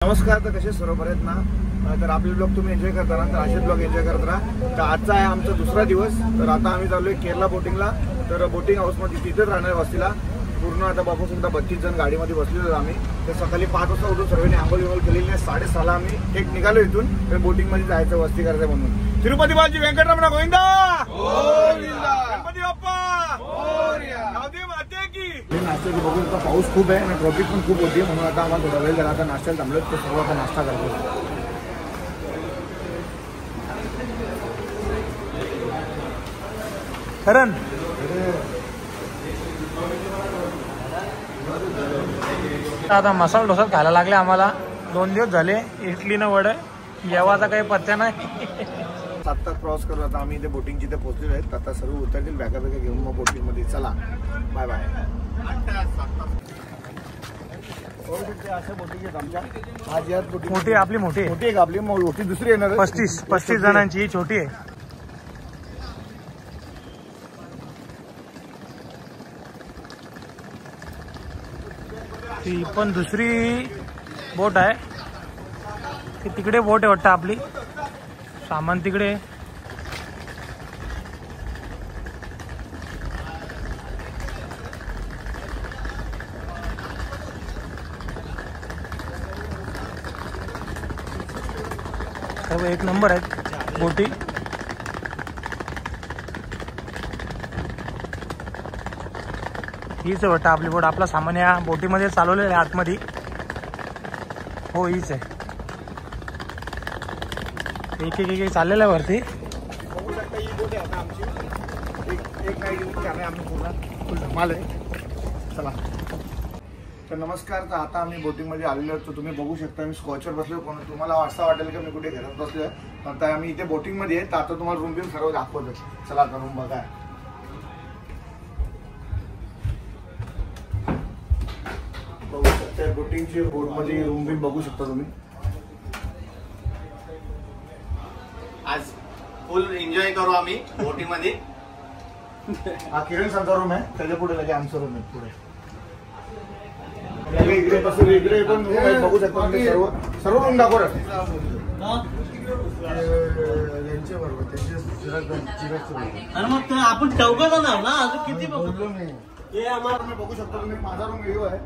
नमस्कार. तर कसे सर्व बरेत ना. तर आपले ब्लॉग तुम्ही एन्जॉय करता ना, तर असेच ब्लॉग एन्जॉय करत राहा. तर आजचा आहे आमचा दुसरा दिवस. तर आता आम्ही चाललोय केरला बोटिंगला. तर बोटिंग हाऊसमध्ये तिथेच राहणार वस्तीला. पूर्ण आता बापू सुद्धा 32 जण गाडीमध्ये बसलेलो आम्ही. तर सकाळी 5 वाजता उठून सर्वांनी आंघोळ विंघोळ केलेली आहे. 6:30 आम्ही एक निघालो इथून. तर बोटिंगमध्ये जायचं, वस्ती करायचं म्हणून. तिरुपती बालाजी वेंकटरमण गोविंदा गोविंदा, गणपती बाप्पा मोरया, गावदेवी माते की. नाश्त्याची बघून आता पाऊस खूप आहे आणि ट्रॉफिक पण खूप होती, म्हणून आता आम्हाला थोडा वेळ झाला. आता नाश्त्याला थांबलो. तर सर्व आता नाश्ता करतो. करण आता मसाला डोसा खायला लागले आम्हाला. 2 दिवस झाले इडली न वडे, जेवाचा काही पत्त्या नाही. 7 तास प्रवास करून आता आम्ही इथे बोटिंग जिथे पोहोचलेलो आहेत. आता सर्व उतरतील बॅगा घेऊन मग बोटिंग मध्ये. चला बाय बाय. अशा बोटिंग आहेत आमच्या. आज यात बोटिंग मोठी आपली मोठी आहे का आपली मोठी दुसरी येणार 35 जणांची छोटी आहे. ती पण दुसरी बोट आहे. ती तिकडे बोट आहे वाटतं आपली. सामान तिकडे. एक नंबर आहे बोटी. हीच आहे वाटतं आपली बोट. आपला सामान या बोटीमध्ये चालवलेलं आहे आतमध्ये. हो हीच आहे. एक एक एक चाललेलं आहे वरती. बघू शकता ही बोट आहे आता आमची. एक नाही आम्ही पूर्ण फुल धमाल आहे. चला. तर नमस्कार. तर आता आम्ही बोटिंगमध्ये आलेलो आहोत. तुम्ही बघू शकता मी स्कॉचवर बसलो. पण तुम्हाला असं वाटेल की मी कुठे घरात बसलोय. आता आम्ही इथे बोटिंगमध्ये आहे. तर आता तुम्हाला रूम बिल सर्व दाखवतो. चला आता रूम बघा. बघू शकता बोटिंगची बोटमध्ये रूम बिल बघू शकता तुम्ही. आज फुल एन्जॉय करू आम्ही बोटिंग मध्ये. हा किरण सांचा रूम आहे. त्याच्या पुढे लगे आमचा रूम आहे पुढे. इकडे बसून इकडे पण बघू शकता तुम्ही. सर्व रूम दाखव. मग आपण चौघ जण ना अजून किती बघू शकता तुम्ही. माझा रूम व्हिडिओ आहे.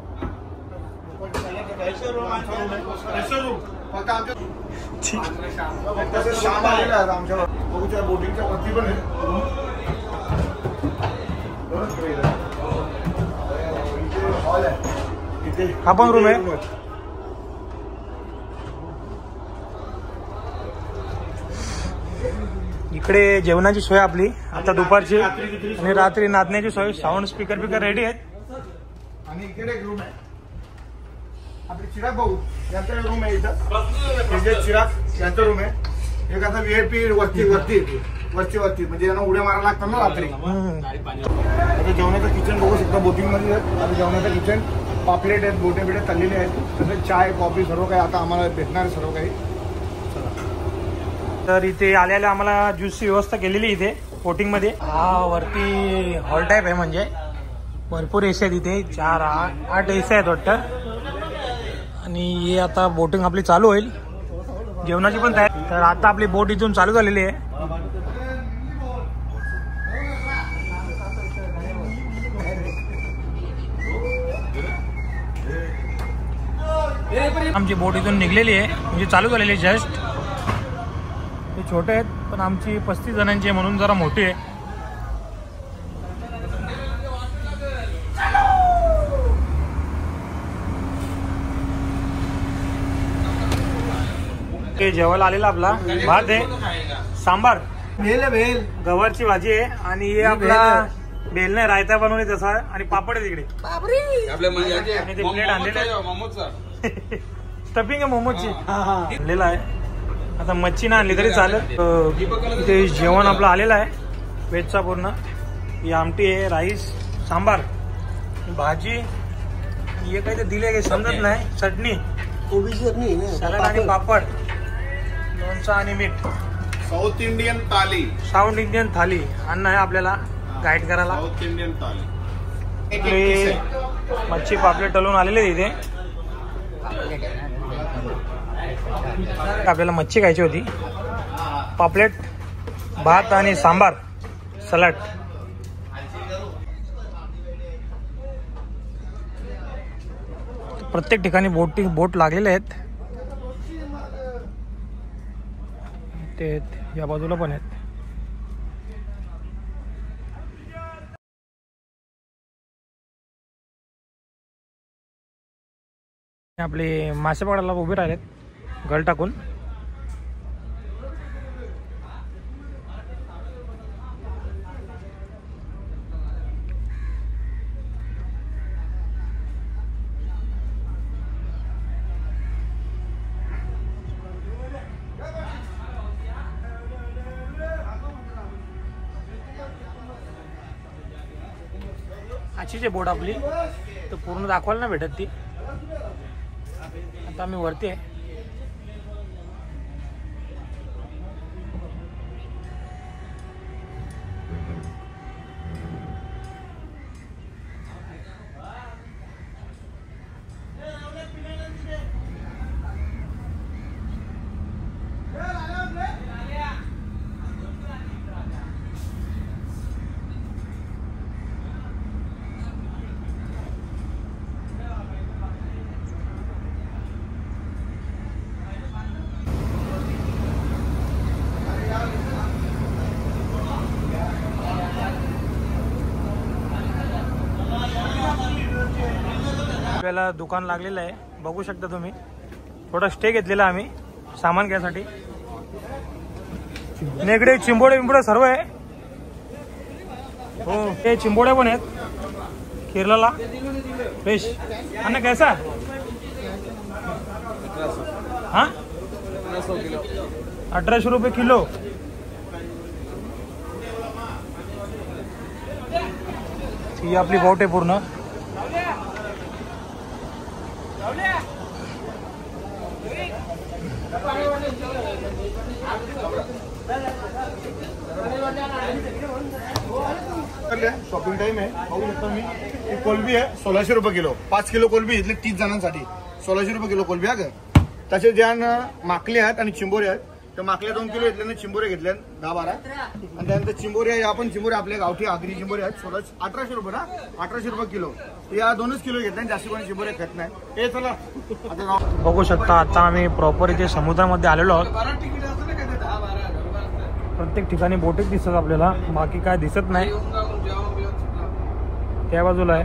फक्त आमच्या श्याम आलेला आहे आमच्या बघू त्या बोटिंगच्या वरती पण आहे. हॉल आहे. हा पण रूम आहे. इकडे जेवणाची सोय आपली आता दुपारची आणि रात्री नाचण्याची सोय. साऊंड स्पीकर रेडी आहेत. आणि इकडे एक रूम आहे आपली. चिराग भाऊ यांचा रूम आहे इथं. चिराग यांचा रूम आहे. एक आता VIP वरती म्हणजे यांना उड्या मारायला लागतात ना रात्री. आता जेवणाचं किचन बघू शकता बोटिंग मध्ये. आता जेवणाचं किचन पापलेट आहेत, बोटे बिटे तळलेले आहेत. तसेच चाय कॉफी सर्व काही आता आम्हाला भेटणार सर्व काही. तर इथे आल्याला आम्हाला ज्यूसची व्यवस्था केलेली इथे बोटिंग मध्ये. हा वरती हॉल टाईप आहे म्हणजे भरपूर एसी आहेत इथे. 4-8 एसी आहेत वाटतं. आणि हे आता बोटिंग आपली चालू होईल. जेवणाची पण तयारी. तर आता आपली बोट इथून चालू झालेली आहे. आमची बोट इथून निघलेली आहे म्हणजे चालू झालेली आहे जस्ट. ते छोटे आहेत पण आमची 35 जणांची आहे म्हणून जरा मोठी आहे. ते जेवायला आलेला आपला भात आहे, सांबार, भेल गवारची भाजी आहे आणि हे आपला भेल नाही रायता बनवले तसा आणि पापड आहे तिकडे. आणि ते प्लेट आणलेले स्टफिंग आहे मोमोजची आणलेला आहे. आता मच्छी ना आणली तरी चालेल. इथे जेवण आपलं आलेलं आहे व्हेजचा पूर्ण. ही आमटी आहे, राईस, सांबार, भाजी, हे काही ते दिले काही समजत नाही. चटणी, कोबीची चटणी, सलाड आणि पापड, लोणचं आणि मीठ. साऊथ इंडियन थाली अन्न आहे आपल्याला गाईड करायला. साऊथ इंडियन थाली. मच्छी पापलेट तळून आलेले इथे. आपल्याला मच्छी खायची होती, पापलेट, भात आणि सांबार, सलाड. प्रत्येक ठिकाणी बोट लागलेले आहेत. ते या बाजूला पण आहेत. आपले मासे पकडायला उभे राहिलेत गळ टाकून. आजची जे बोट आपली तर पूर्ण दाखवायला नाही भेटत ती. आता आम्ही वरती आहे. आपल्याला दुकान लागलेलं आहे, बघू शकता तुम्ही. थोडा स्टे घेतलेला आम्ही सामान घ्यायसाठी. नेगडे चिंबोडे बिंबोडे सर्व आहे. हो, ते चिंबोड्या पण आहेत केरळला फ्रेश. आणि कैसा हा 1800 रुपये किलो. ही आपली बोट आहे पूर्ण. शॉपिंग टाइम आहे, बघू शकता मी. ही कोलबी आहे 1600 रुपये किलो. 5 किलो कोलबी घेतली 30 जणांसाठी. 1600 रुपये किलो कोलबी. हा का तसे ज्या माकले आहेत आणि चिंबोरे आहेत, तर माकल्या 2 किलो घेतल्या, चिंबोरे घेतल्या 10-12. आणि त्यानंतर चिंबोरे आपण चिंबोरे आपल्या गावठी आगरी चिंबोरे आहेत 1800 रुपये ना, 1800 रुपये किलो. या 2च किलो घेतल्या, जास्त कोणी चिंबोरे खात नाही. हे चला आता बघू शकता. आता आम्ही प्रॉपर इथे समुद्रामध्ये आलेलो आहोत. प्रत्येक ठिकाणी बोटीत दिसतात आपल्याला, बाकी काय दिसत नाही. त्या बाजूला आहे.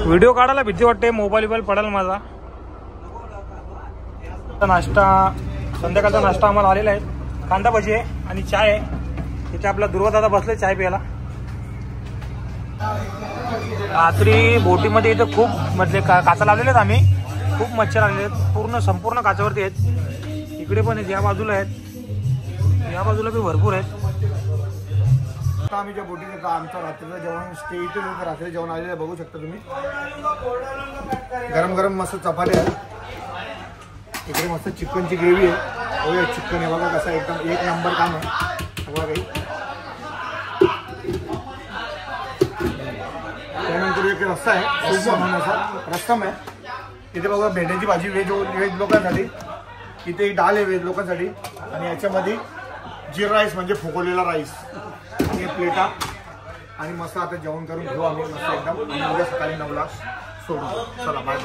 व्हिडिओ काढायला भीती वाटते, मोबाईल पडाल माझा. नाश्ता, संध्याकाळचा नाश्ता आम्हाला आलेला आहे. कांदा भजी आहे आणि चाय आहे. तिथे आपला दुर्वा दादा बसले चाय प्यायला. रात्री बोटीमध्ये इथं खूप म्हणजे काचा लावलेले आहेत आम्ही. खूप मच्छर आलेले आहेत, संपूर्ण काचावरती आहेत. इकडे पण आहेत, या बाजूला आहेत, या बाजूला बी भरपूर आहेत. आम्ही ज्या बोटीत आमचं रात्रीचं जेवण स्टे इथे रात्री जेवण आलेलं बघू शकता तुम्ही. गरम गरम मस्त चपात्या आहेत. इकडे मस्त चिकनची ग्रेव्ही आहे. हो, चिकन आहे बघा कसं एकदम एक नंबर काम आहे सगळं काही. त्यानंतर एक रस्सा आहे, रस्सम आहे. इथे बघा भेंड्याची भाजी वेज लोकांसाठी. इथे एक डाळ आहे वेज लोकांसाठी. आणि याच्यामध्ये जीरा राईस म्हणजे फुगवलेला राईस. आणि प्लेटा आणि मस्त आता जेवण करून घेऊ आम्ही मस्त एकदम. आणि उद्या सकाळी 9ला सोडू. चला बाय.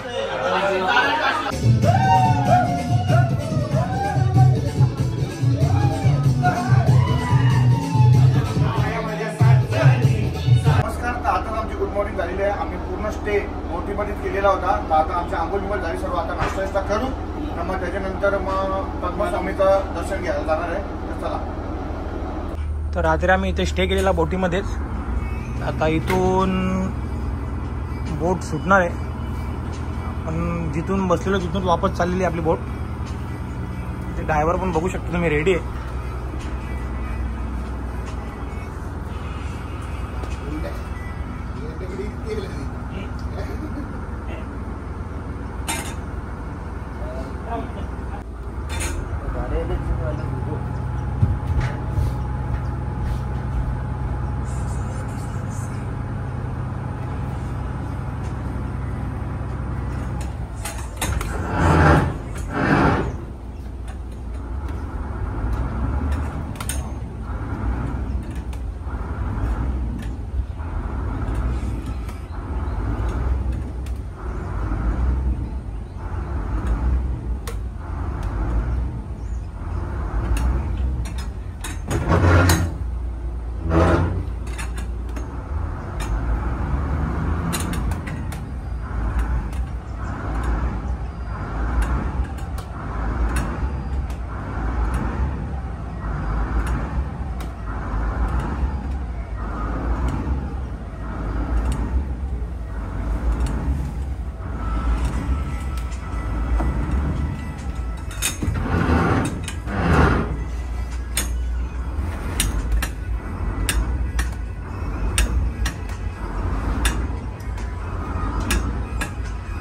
नमस्कार. तर आता आमची गुड मॉर्निंग झालेली आहे. आम्ही पूर्ण स्टे बोटीमध्येच केलेला होता. तर आता आमच्या आंघोळीवर झाली सर्व. आता नाश्ता करू. मग त्याच्यानंतर मग पद्मस्वामीचं दर्शन घ्यायला जाणार आहे. तर चला. तर रात्री आम्ही इथे स्टे केलेला बोटीमध्येच. आता इथून बोट सुटणार आहे. पण जिथून बसलेलो तिथून वापस चाललेली आपली बोट. ते ड्रायव्हर पण बघू शकता तुम्ही रेडी आहे.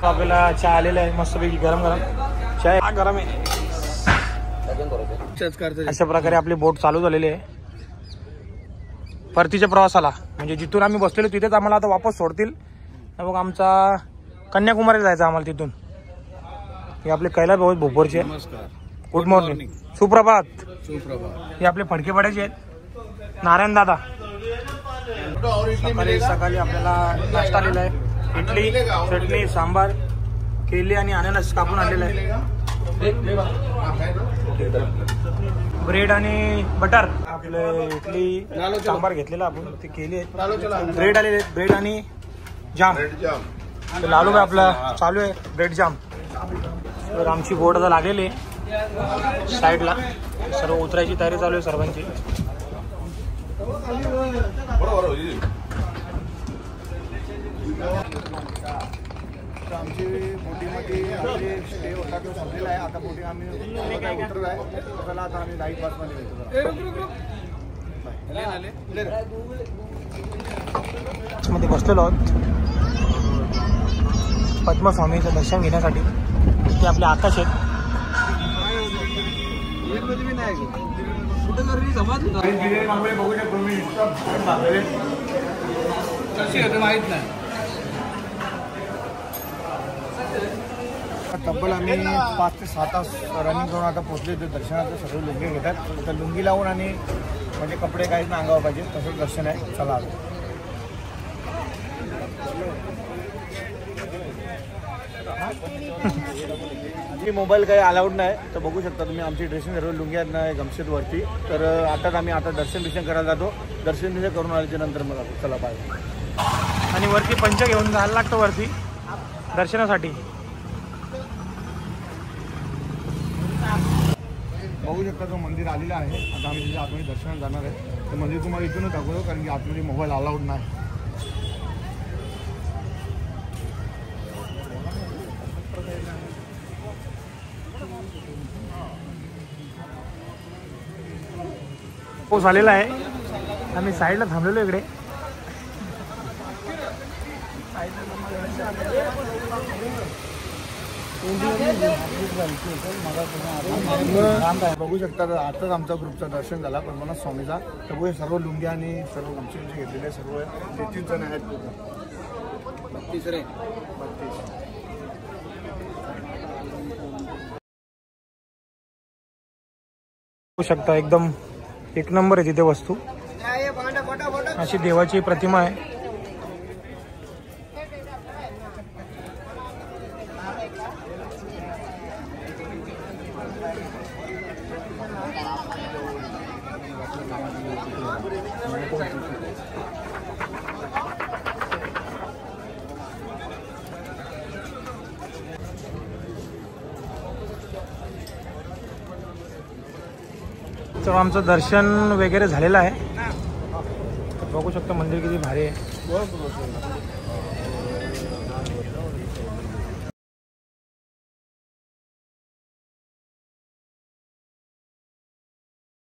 आपल्याला चहा आलेला आहे मस्तपैकी गरम गरम चाय गरम आहे. अशा प्रकारे आपली बोट चालू झालेली आहे परतीच्या प्रवासाला. म्हणजे जिथून आम्ही बसलेलो तिथेच आम्हाला आता वापस सोडतील. बघ आमचा कन्याकुमारीला जायचं आम्हाला तिथून. हे आपले कैलास भाऊ भोपोरचे. गुड मॉर्निंग, सुप्रभात. हे आपले फडकेपाड्याचे आहेत नारायण दादा. सकाळी आपल्याला नाश्ता आलेला आहे. इडली, चटणी, सांबार, केली आणि अननस कापून आणलेलं आहे. ब्रेड आणि बटर. आपले इडली सांबार घेतलेला आपण ते केली आहे. ब्रेड आलेले आहेत, ब्रेड आणि जाम. लालू भाई आपला चालू आहे ब्रेड जाम. तर आमची बोट आता लागलेली आहे साईडला. सर्व उतरायची तयारी चालू आहे सर्वांची. आमची बोटिंगमध्ये आमचे स्टे होता तो संपलेला आहे. आता बोटिंग आम्ही उतरत आहे. त्याला आता आम्ही लाईट बसमध्ये मध्ये बसलेलो आहोत पद्मस्वामीचं दर्शन घेण्यासाठी. ते आपले आकाश आहेत. माहित नाही. तब्बल आम्ही 5 ते 6 तास रनिंग करून आता पोहोचले. ते दर्शनाचे सर्व लुंगी घेतात. तर लुंगी लावून आणि म्हणजे कपडे काहीच ना अंगावर पाहिजे तसंच दर्शन आहे. चला मोबाईल काही अलाउड नाही. तर बघू शकता तुम्ही आमची ड्रेसिंग सर्व लुंगी आहेत ना गमशेत वरती. तर आताच आम्ही आता दर्शन करायला जातो. दर्शन करून आल्याच्या नंतर मग चला पाहिजे. आणि वरती पंच घेऊन जायला लागतं वरती दर्शनासाठी. बघू शकता तो मंदिर आलेला आहे. आता आम्ही तिथे आतमध्ये दर्शनाला जाणार आहे. ते मंदिर तुम्हाला इथूनच दाखवतो कारण की आतमध्ये मोबाईल अलाउड नाही. पाऊस आलेला आहे. आम्ही साईडला थांबलेलो इकडे. बघू शकता आताच आमचा ग्रुपचं दर्शन झाला पद्मनाभ स्वामीचा. तर बघू सर्व लुंग्या आणि सर्व गमछे घेतलेले सर्व 33 जण आहेत. 32 रे 32. बघू शकता एकदम एक नंबर आहे तिथे वस्तू. अशी देवाची प्रतिमा आहे. तर आमचं दर्शन वगैरे झालेलं आहे. बघू शकता मंदिर किती भारी आहे.